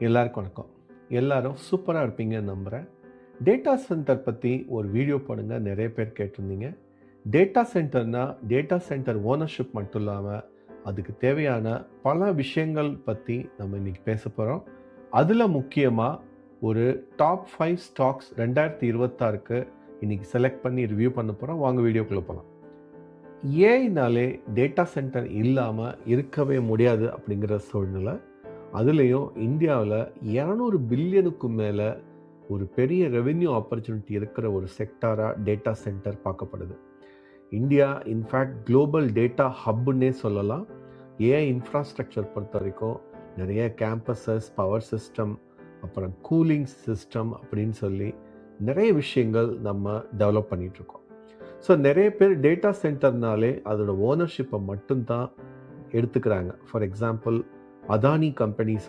எல்லாருக்கும் வணக்கம். எல்லாரும் சூப்பரா இருப்பீங்கன்னு நம்புறேன். டேட்டா சென்டர் பத்தி ஒரு வீடியோ போடுங்க. நிறைய பேர் கேட்டிருந்தீங்க. டேட்டா சென்டர்னா, டேட்டா சென்டர் ஓனர்ஷிப் மட்டும் இல்லாம, அதுக்கு தேவையான பல விஷயங்கள் பத்தி நம்ம இன்னைக்கு பேசப் போறோம். அதுல முக்கியமா ஒரு டாப் 5 ஸ்டாக்ஸ் 2026க்கு இன்னைக்கு செலக்ட் பண்ணி ரிவ்யூ பண்ணப் போறோம். வாங்க வீடியோக்குள்ள போலாம். ஏஐனாலே டேட்டா சென்டர் இல்லாம இருக்கவே முடியாது அப்படிங்கிற சூழ்நிலை. அதுலேயும் இந்தியாவில் 200 பில்லியனுக்கும் மேலே ஒரு பெரிய ரெவென்யூ ஆப்பர்ச்சுனிட்டி இருக்கிற ஒரு செக்டாராக டேட்டா சென்டர் பார்க்கப்படுது. இந்தியா இன்ஃபேக்ட் குளோபல் டேட்டா ஹப்புன்னே சொல்லலாம். ஏஐ இன்ஃப்ராஸ்ட்ரக்சர் பொறுத்த வரைக்கும் நிறைய கேம்பஸஸ், பவர் சிஸ்டம், அப்புறம் கூலிங் சிஸ்டம் அப்படின்னு சொல்லி நிறைய விஷயங்கள் நம்ம டெவலப் பண்ணிகிட்ருக்கோம். ஸோ நிறைய பேர் டேட்டா சென்டர்னாலே அதோட ஓனர்ஷிப்பை மட்டும்தான் எடுத்துக்கிறாங்க. For example, Adani companies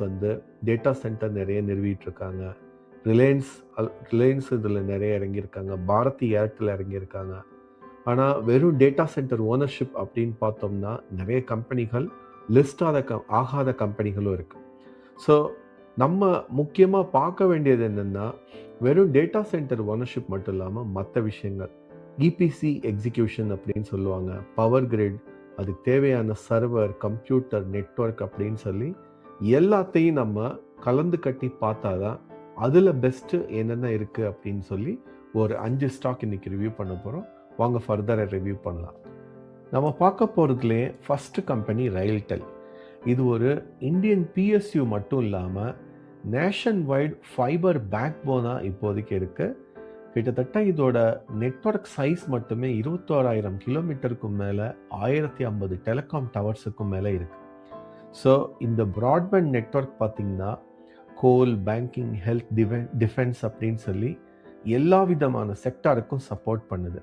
data centre நிறைய நிறுவிட்டு இருக்காங்க. ரிலையன்ஸ் இதில் நிறைய இறங்கியிருக்காங்க. பாரதி ஏர்டெல் இறங்கியிருக்காங்க. ஆனால் வெறும் டேட்டா சென்டர் ஓனர்ஷிப் அப்படின்னு பார்த்தோம்னா நிறைய கம்பெனிகள் லிஸ்ட் ஆகாத கம்பெனிகளும் இருக்குது. ஸோ நம்ம முக்கியமாக பார்க்க வேண்டியது என்னென்னா, வெறும் டேட்டா சென்டர் ஓனர்ஷிப் மட்டும் இல்லாமல் மற்ற விஷயங்கள், இபிசி எக்ஸிக்யூஷன் அப்படின்னு சொல்லுவாங்க, பவர் கிரிட், அதுக்கு தேவையான சர்வர், கம்ப்யூட்டர், நெட்வொர்க் அப்படின்னு சொல்லி எல்லாத்தையும் நம்ம கலந்து கட்டி பார்த்தாதான் அதில் பெஸ்ட்டு என்னென்ன இருக்குது அப்படின்னு சொல்லி ஒரு 5 ஸ்டாக் இன்னைக்கு ரிவ்யூ பண்ண போகிறோம். வாங்க ஃபர்தராக ரிவ்யூ பண்ணலாம். நம்ம பார்க்க போகிறதுலே ஃபஸ்ட்டு கம்பெனி ரயில்டெல். இது ஒரு இந்தியன் பிஎஸ்யூ மட்டும் இல்லாமல் நேஷன் வைட் ஃபைபர் பேக் போனாக இப்போதைக்கு இருக்குது. கிட்டத்தட்ட இதோட நெட்வொர்க் சைஸ் மட்டுமே 21,000 கிலோமீட்டருக்கும் மேலே 1050 டெலிகாம் டவர்ஸுக்கும் மேலே இருக்குது. ஸோ இந்த ப்ராட்பேண்ட் நெட்வொர்க் பார்த்திங்கன்னா கோல், பேங்கிங், ஹெல்த், டிஃபென்ஸ் அப்படின்னு சொல்லி எல்லா விதமான செக்டாருக்கும் சப்போர்ட் பண்ணுது.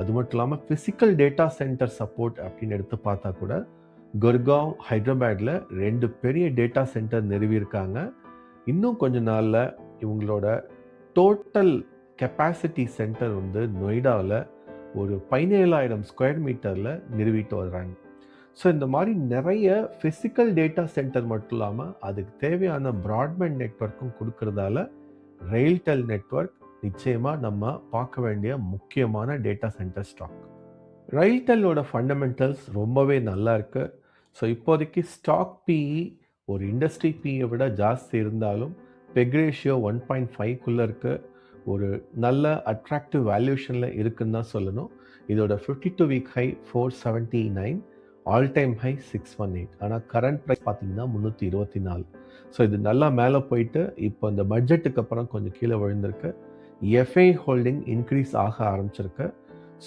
அது மட்டும் இல்லாமல் ஃபிசிக்கல் டேட்டா சென்டர் சப்போர்ட் அப்படின்னு எடுத்து பார்த்தா கூட குர்காவ், ஹைதராபாடில் 2 பெரிய டேட்டா சென்டர் நிறுவியிருக்காங்க. இன்னும் கொஞ்ச நாளில் இவங்களோட டோட்டல் கெப்பாசிட்டி சென்டர் நொய்டாவில் ஒரு 17,000 ஸ்கொயர் மீட்டரில் நிறுவிட்டு வர்றாங்க. ஸோ இந்த மாதிரி நிறைய ஃபிசிக்கல் டேட்டா சென்டர் மட்டும் இல்லாமல் அதுக்கு தேவையான ப்ராட்பேண்ட் நெட்வொர்க்கும் கொடுக்கறதால ரயில்டெல் நெட்வொர்க் நிச்சயமாக நம்ம பார்க்க வேண்டிய முக்கியமான டேட்டா சென்டர் ஸ்டாக். ரயில்டெல்லோட ஃபண்டமெண்டல்ஸ் ரொம்பவே நல்லா இருக்குது. ஸோ இப்போதைக்கு ஸ்டாக் பிஇ ஒரு இண்டஸ்ட்ரி பிஇயை விட ஜாஸ்தி இருந்தாலும் பெக் ரேஷியோ 1.5க்குள்ளே இருக்குது. ஒரு நல்ல அட்ராக்டிவ் வேல்யூஷனில் இருக்குன்னு தான் சொல்லணும். இதோட 52 week high 479, all time high 618. ஆனால் கரண்ட் ப்ரைஸ் பார்த்தீங்கன்னா 324. ஸோ இது நல்லா மேலே போயிட்டு இப்போ இந்த பட்ஜெட்டுக்கு அப்புறம் கொஞ்சம் கீழே விழுந்திருக்கு. எஃப்ஐ ஹோல்டிங் இன்க்ரீஸ் ஆக ஆரம்பிச்சிருக்கு.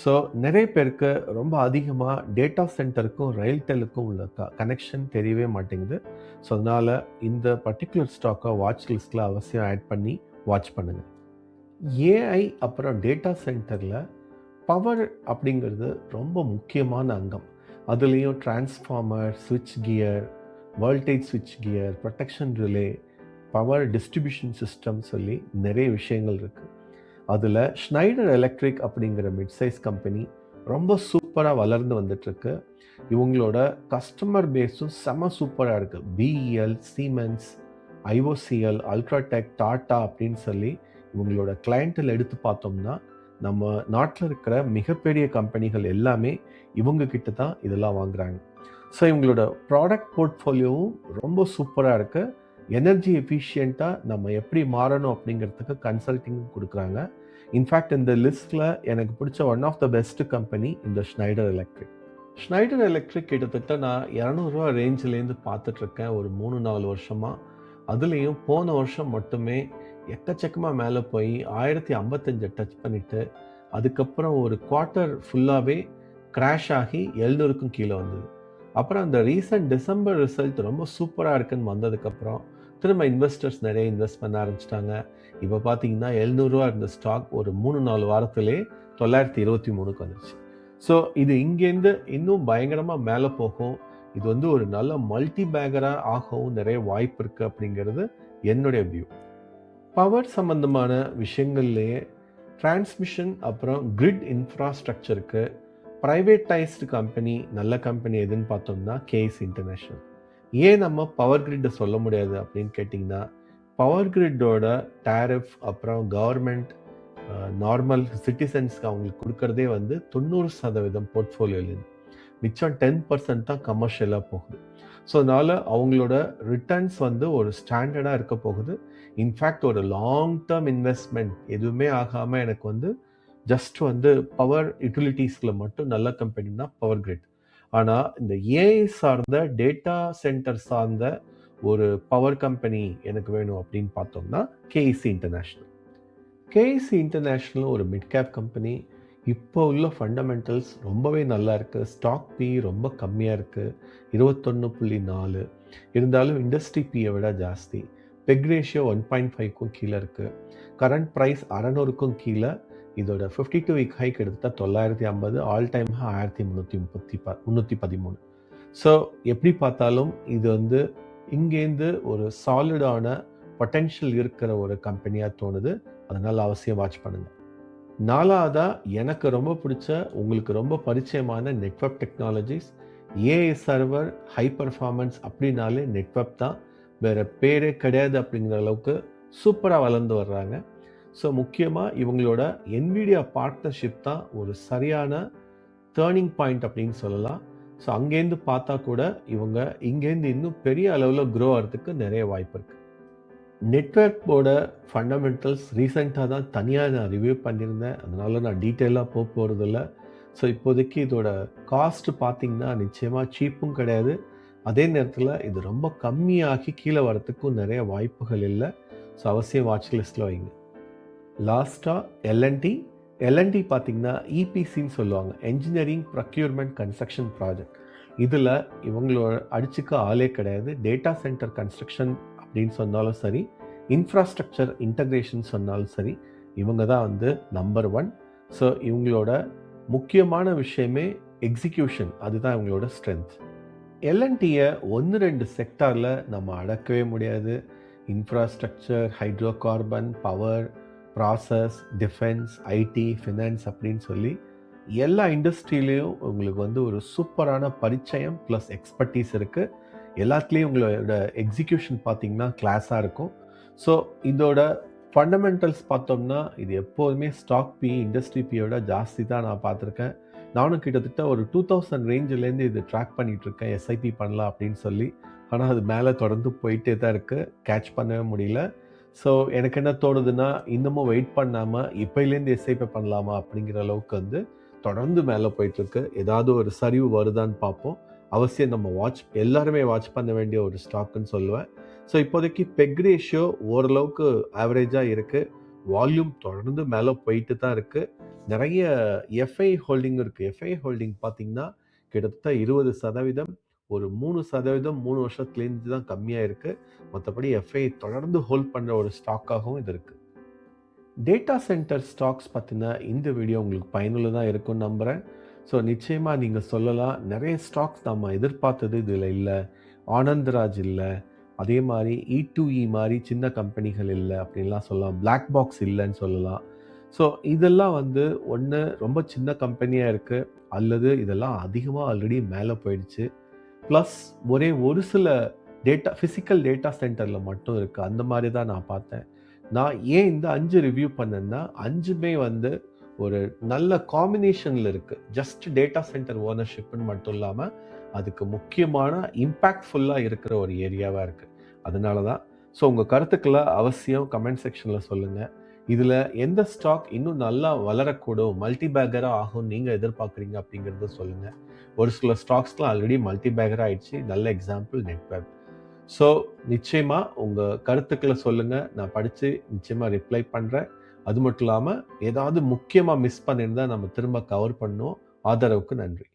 ஸோ நிறைய பேருக்கு ரொம்ப அதிகமாக டேட்டா சென்டருக்கும் ரயில்டெல்லுக்கும் உள்ள கனெக்ஷன் தெரியவே மாட்டேங்குது. ஸோ அதனால் இந்த பர்டிகுலர் ஸ்டாக்கை வாட்ச் லிஸ்ட்டில் அவசியம் ஆட் பண்ணி வாட்ச் பண்ணுங்கள். ஏஐ அப்புறம் டேட்டா சென்டரில் பவர் அப்படிங்கிறது ரொம்ப முக்கியமான அங்கம். அதுலேயும் டிரான்ஸ்ஃபார்மர், ஸ்விட்ச் கியர், வோல்டேஜ் ஸ்விட்ச் gear, protection relay, power distribution system சொல்லி நிறைய விஷயங்கள் இருக்குது. அதில் ஷ்னைடர் எலக்ட்ரிக் அப்படிங்கிற மிட்சைஸ் கம்பெனி ரொம்ப சூப்பராக வளர்ந்து வந்துட்டுருக்கு. இவங்களோட கஸ்டமர் பேஸும் செம சூப்பராக இருக்குது. BEL, siemens, IOCL, UltraTech, tata அப்படின்னு சொல்லி இவங்களோட கிளையண்டில் எடுத்து பார்த்தோம்னா நம்ம நாட்டில் இருக்கிற மிகப்பெரிய கம்பெனிகள் எல்லாமே இவங்க கிட்ட தான் இதெல்லாம் வாங்குறாங்க. ஸோ இவங்களோட ப்ராடக்ட் போர்ட்ஃபோலியோவும் ரொம்ப சூப்பராக இருக்குது. எனர்ஜி எஃபிஷியண்ட்டாக நம்ம எப்படி மாறணும் அப்படிங்கிறதுக்கு கன்சல்டிங் கொடுக்குறாங்க. இன்ஃபேக்ட் இந்த லிஸ்ட்டில் எனக்கு பிடிச்ச one of the best company இந்த ஷ்னைடர் எலக்ட்ரிக். ஷ்னைடர் எலக்ட்ரிக் கிட்டத்தட்ட நான் 200 ரூபா ரேஞ்சிலேருந்து பார்த்துட்ருக்கேன் ஒரு 3-4 வருஷமாக. அதுலேயும் போன வருஷம் மட்டுமே எக்கச்சக்கமாக மேலே போய் 1055 டச் பண்ணிவிட்டு அதுக்கப்புறம் ஒரு குவார்ட்டர் ஃபுல்லாகவே கிராஷ் ஆகி 700க்கும் கீழே வந்தது. அப்புறம் அந்த ரீசன்ட் டிசம்பர் ரிசல்ட் ரொம்ப சூப்பராக இருக்குன்னு வந்ததுக்கப்புறம் திரும்ப இன்வெஸ்டர்ஸ் நிறைய இன்வெஸ்ட் பண்ண ஆரம்பிச்சிட்டாங்க. இப்போ பார்த்தீங்கன்னா 700 ரூபா இருந்த ஸ்டாக் ஒரு 3-4 வாரத்திலே 923க்கு வந்துச்சு. ஸோ இது இங்கேருந்து இன்னும் பயங்கரமாக மேலே போகும். இது ஒரு நல்ல மல்டி பேக்கராக ஆகவும் நிறைய வாய்ப்பு இருக்குது அப்படிங்கிறது என்னுடைய வியூ. பவர் சம்பந்தமான விஷயங்கள்லேயே டிரான்ஸ்மிஷன் அப்புறம் கிரிட் இன்ஃப்ராஸ்ட்ரக்சருக்கு ப்ரைவேட்டைஸ்டு கம்பெனி, நல்ல கம்பெனி எதுன்னு பார்த்தோம்னா கேஎஸ் இன்டர்நேஷ்னல். ஏன் நம்ம பவர் கிரிட்டை சொல்ல முடியாது அப்படின்னு கேட்டிங்கன்னா, பவர் கிரிட்டோட டாரிஃப் அப்புறம் கவர்மெண்ட் நார்மல் சிட்டிசன்ஸ்க்கு அவங்களுக்கு கொடுக்கறதே வந்து 90% போர்ட்ஃபோலியோலேருந்து, மிச்சம் 10% தான் கமர்ஷியலாக போகுது. ஸோ அதனால் அவங்களோட ரிட்டர்ன்ஸ் வந்து ஒரு ஸ்டாண்டர்டாக இருக்க போகுது. இன்ஃபேக்ட் ஒரு லாங் டேர்ம் இன்வெஸ்ட்மெண்ட் எதுவுமே ஆகாமல் எனக்கு வந்து ஜஸ்ட் வந்து பவர் யூட்டிலிட்டிஸில் மட்டும் நல்ல கம்பெனின்னா பவர் கிரிட். ஆனால் இந்த ஏஐ சார்ந்த டேட்டா சென்டர் சார்ந்த ஒரு பவர் கம்பெனி எனக்கு வேணும் அப்படின்னு பார்த்தோம்னா கேஇசி இன்டர்நேஷ்னல். கேஇசி இன்டர்நேஷ்னல் ஒரு மிட் கேப் கம்பெனி. இப்போ உள்ள ஃபண்டமெண்டல்ஸ் ரொம்பவே நல்லா இருக்குது. ஸ்டாக் பி ரொம்ப கம்மியாக இருக்குது, 21.4. இருந்தாலும் இண்டஸ்ட்ரி பியை விட ஜாஸ்தி. பெக் ரேஷியோ 1.5க்கும் கீழே இருக்குது. கரண்ட் ப்ரைஸ் 600க்கும் கீழே. இதோட 52 வீக் ஹைக் எடுத்தால் 950, ஆல் டைம் 1313. ஸோ எப்படி பார்த்தாலும் இது வந்து இங்கேருந்து ஒரு சாலிடான பொட்டென்ஷியல் இருக்கிற ஒரு கம்பெனியாக தோணுது. அதனால் அவசியம் வாட்ச் பண்ணுங்கள். நாலாவதா எனக்கு ரொம்ப பிடிச்ச, உங்களுக்கு ரொம்ப பரிச்சயமான network technologies. AI server, high performance அப்படின்னாலே நெட்வொர்க் தான், வேறு பேரே கிடையாது அப்படிங்கிற அளவுக்கு சூப்பராக வளர்ந்து வர்றாங்க. ஸோ முக்கியமாக இவங்களோட என்விடியா பார்ட்னர்ஷிப் தான் ஒரு சரியான டேர்னிங் பாயிண்ட் அப்படின்னு சொல்லலாம். ஸோ அங்கேருந்து பார்த்தா கூட இவங்க இங்கேருந்து இன்னும் பெரிய அளவில் க்ரோ ஆகிறதுக்கு நிறைய வாய்ப்பு இருக்குது. நெட்வொர்க்கோட ஃபண்டமெண்டல்ஸ் ரீசெண்டாக தான் தனியாக நான் ரிவ்யூ பண்ணியிருந்தேன், அதனால் நான் டீட்டெயிலாக போகிறதில்ல. ஸோ இப்போதைக்கு இதோட காஸ்ட் பார்த்திங்கன்னா நிச்சயமாக சீப்பும் கிடையாது, அதே நேரத்தில் இது ரொம்ப கம்மியாகி கீழே வரத்துக்கும் நிறைய வாய்ப்புகள் இல்லை. ஸோ அவசியம் வாட்ச் லிஸ்ட்டில் வைங்க. லாஸ்ட்டாக எல்என்டி. எல்என்டி பார்த்திங்கன்னா இபிசின்னு சொல்லுவாங்க, என்ஜினியரிங் ப்ரொக்யூர்மெண்ட் கன்ஸ்ட்ரக்ஷன் ப்ராஜெக்ட். இதில் இவங்களோட அடிச்சுக்க ஆளே கிடையாது. டேட்டா சென்டர் கன்ஸ்ட்ரக்ஷன் அப்படின்னு சொன்னாலும் சரி, இன்ஃப்ராஸ்ட்ரக்சர் இன்டகிரேஷன் சொன்னாலும் சரி, இவங்க தான் வந்து நம்பர் 1. ஸோ இவங்களோட முக்கியமான விஷயமே எக்ஸிக்யூஷன், அதுதான் இவங்களோட ஸ்ட்ரென்த். எல்என்டியை 1-2 செக்டாரில் நம்ம அடக்கவே முடியாது. Infrastructure, hydro carbon, power, process, defence, IT, finance அப்படின்னு சொல்லி எல்லா இண்டஸ்ட்ரியிலையும் உங்களுக்கு வந்து ஒரு சூப்பரான பரிச்சயம் ப்ளஸ் எக்ஸ்பர்டீஸ் இருக்குது. எல்லாத்துலேயும் உங்களோட எக்ஸிக்யூஷன் பார்த்திங்கன்னா கிளாஸாக இருக்கும். ஸோ இதோட ஃபண்டமெண்டல்ஸ் பார்த்தோம்னா இது எப்போதுமே ஸ்டாக் பி, இண்டஸ்ட்ரி பியோட ஜாஸ்தி தான் நான் பார்த்துருக்கேன். நானும் கிட்டத்தட்ட ஒரு 2000 ரேஞ்சிலேருந்து இது ட்ராக் பண்ணிகிட்ருக்கேன், எஸ்ஐபி பண்ணலாம் அப்படின்னு சொல்லி. ஆனால் அது மேலே தொடர்ந்து போயிட்டே தான் இருக்குது, கேட்ச் பண்ணவே முடியல. ஸோ எனக்கு என்ன தோணுதுன்னா, இன்னமும் வெயிட் பண்ணாமல் இப்போலேருந்து எஸ்ஐபி பண்ணலாமா அப்படிங்கிற அளவுக்கு வந்து தொடர்ந்து மேலே போயிட்டுருக்கு. ஏதாவது ஒரு சரிவு வருதான்னு பார்ப்போம். அவசியம் நம்ம எல்லாருமே வாட்ச் பண்ண வேண்டிய ஒரு ஸ்டாக்குன்னு சொல்லுவேன். ஸோ இப்போதைக்கு பெக் ரேஷியோ ஓரளவுக்கு ஆவரேஜாக இருக்குது. வால்யூம் தொடர்ந்து மேலே போயிட்டு தான் இருக்குது. நிறைய எஃப்ஐ ஹோல்டிங் இருக்குது. எஃப்ஐ ஹோல்டிங் பார்த்திங்கன்னா கிட்டத்தட்ட 20%, ஒரு 3% 3 வருஷத்துலேருந்து தான் கம்மியாக இருக்குது. மற்றபடி எஃப்ஐ தொடர்ந்து ஹோல்ட் பண்ணுற ஒரு ஸ்டாக்காகவும் இது இருக்குது. டேட்டா சென்டர் ஸ்டாக்ஸ் பற்றின இந்த வீடியோ உங்களுக்கு பயனுள்ளதாக இருக்கும்னு நம்புகிறேன். ஸோ நிச்சயமாக நீங்கள் சொல்லலாம், நிறைய ஸ்டாக்ஸ் நம்ம எதிர்பார்த்தது இதில் இல்லை, ஆனந்த்ராஜ் இல்லை, அதே மாதிரி E2E மாதிரி சின்ன கம்பெனிகள் இல்லை அப்படின்லாம் சொல்லலாம், பிளாக் பாக்ஸ் இல்லைன்னு சொல்லலாம். ஸோ இதெல்லாம் வந்து ஒன்று ரொம்ப சின்ன கம்பெனியாக இருக்குது, அல்லது இதெல்லாம் அதிகமாக ஆல்ரெடி மேலே போயிடுச்சு. ப்ளஸ் ஒரு சில ஃபிசிக்கல் டேட்டா சென்டரில் மட்டும் இருக்குது. அந்த மாதிரி தான் நான் பார்த்தேன். நான் ஏன் இந்த 5 ரிவ்யூ பண்ணேன்னா 5மே வந்து ஒரு நல்ல காம்பினேஷனில் இருக்குது. ஜஸ்ட் டேட்டா சென்டர் ஓனர்ஷிப்னு மட்டும் இல்லாமல் அதுக்கு முக்கியமான இம்பேக்ட்ஃபுல்லாக இருக்கிற ஒரு ஏரியாவாக இருக்குது. அதனால தான். ஸோ உங்கள் கருத்துக்களை அவசியம் கமெண்ட் செக்ஷனில் சொல்லுங்கள். இதில் எந்த ஸ்டாக் இன்னும் நல்லா வளரக்கூடும், மல்டி பேக்கராக ஆகும் நீங்கள் எதிர்பார்க்குறீங்க அப்படிங்கிறத சொல்லுங்கள். ஒரு சில ஸ்டாக்ஸ்லாம் ஆல்ரெடி மல்டி பேக்கராக ஆயிடுச்சு. நல்ல எக்ஸாம்பிள் நெட்வொர்க். ஸோ நிச்சயமாக உங்கள் கருத்துக்களை சொல்லுங்கள், நான் படித்து நிச்சயமாக ரிப்ளை பண்ணுறேன். அது மட்டும் இல்லாமல் ஏதாவது முக்கியமாக மிஸ் பண்ணியிருந்தால் நம்ம திரும்ப கவர் பண்ணுவோம். ஆதரவுக்கு நன்றி.